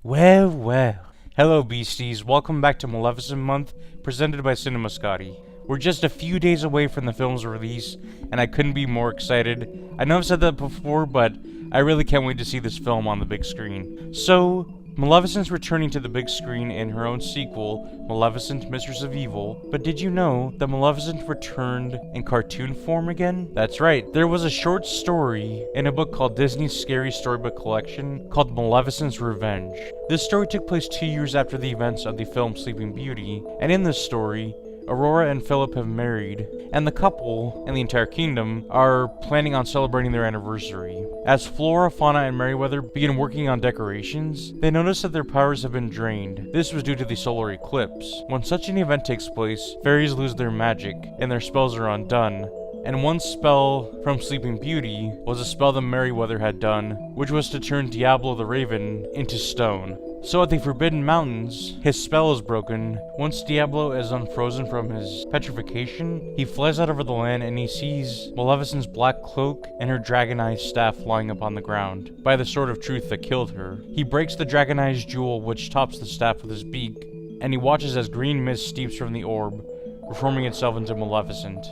Well, well. Hello, beasties. Welcome back to Maleficent Month, presented by Cinema Scotty. We're just a few days away from the film's release, and I couldn't be more excited. I know I've said that before, but I really can't wait to see this film on the big screen. So, Maleficent's returning to the big screen in her own sequel, Maleficent, Mistress of Evil. But did you know that Maleficent returned in cartoon form again? That's right, there was a short story in a book called Disney's Scary Storybook Collection called Maleficent's Revenge. This story took place 2 years after the events of the film Sleeping Beauty, and in this story, Aurora and Philip have married, and the couple and the entire kingdom are planning on celebrating their anniversary. As Flora, Fauna, and Merryweather begin working on decorations, they notice that their powers have been drained. This was due to the solar eclipse. When such an event takes place, fairies lose their magic, and their spells are undone. And one spell from Sleeping Beauty was a spell that Merryweather had done, which was to turn Diablo the Raven into stone. So at the Forbidden Mountains, his spell is broken. Once Diablo is unfrozen from his petrification, he flies out over the land and he sees Maleficent's black cloak and her dragon-eyed staff lying upon the ground, by the sword of truth that killed her. He breaks the dragon-eyed jewel which tops the staff with his beak, and he watches as green mist steeps from the orb, reforming itself into Maleficent.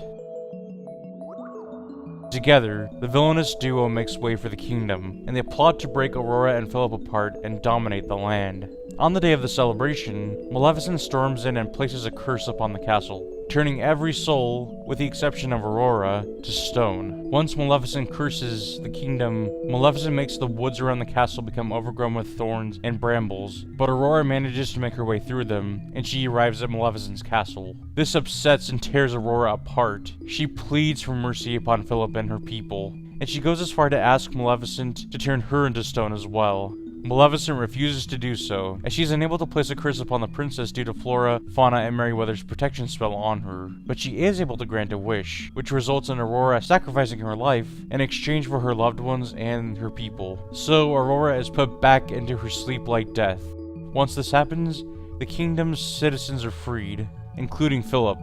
Together, the villainous duo makes way for the kingdom, and they plot to break Aurora and Philip apart and dominate the land. On the day of the celebration, Maleficent storms in and places a curse upon the castle, turning every soul, with the exception of Aurora, to stone. Once Maleficent curses the kingdom, Maleficent makes the woods around the castle become overgrown with thorns and brambles, but Aurora manages to make her way through them, and she arrives at Maleficent's castle. This upsets and tears Aurora apart. She pleads for mercy upon Philip and her people, and she goes as far to ask Maleficent to turn her into stone as well. Maleficent refuses to do so, as she is unable to place a curse upon the princess due to Flora, Fauna, and Merryweather's protection spell on her. But she is able to grant a wish, which results in Aurora sacrificing her life in exchange for her loved ones and her people. So Aurora is put back into her sleep like death. Once this happens, the kingdom's citizens are freed, including Philip.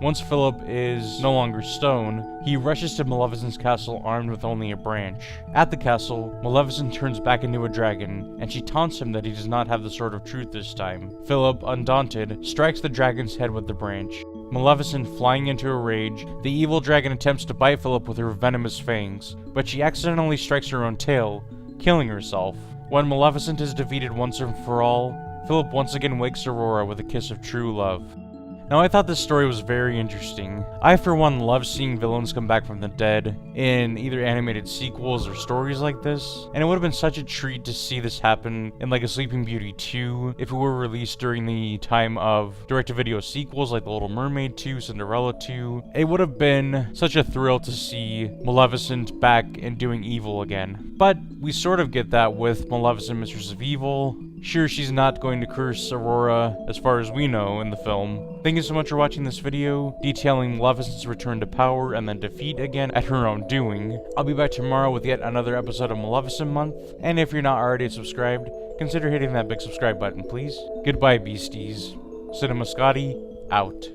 Once Philip is no longer stone, he rushes to Maleficent's castle armed with only a branch. At the castle, Maleficent turns back into a dragon, and she taunts him that he does not have the sword of truth this time. Philip, undaunted, strikes the dragon's head with the branch. Maleficent flying into a rage, the evil dragon attempts to bite Philip with her venomous fangs, but she accidentally strikes her own tail, killing herself. When Maleficent is defeated once and for all, Philip once again wakes Aurora with a kiss of true love. Now, I thought this story was very interesting. I, for one, love seeing villains come back from the dead in either animated sequels or stories like this, and it would have been such a treat to see this happen in like a Sleeping Beauty 2 if it were released during the time of direct-to-video sequels like The Little Mermaid 2, Cinderella 2. It would have been such a thrill to see Maleficent back and doing evil again. But we sort of get that with Maleficent, Mistress of Evil. Sure, she's not going to curse Aurora as far as we know in the film. Thank you so much for watching this video, detailing Maleficent's return to power and then defeat again at her own doing. I'll be back tomorrow with yet another episode of Maleficent Month, and if you're not already subscribed, consider hitting that big subscribe button, please. Goodbye, beasties. Cinema Scotty, out.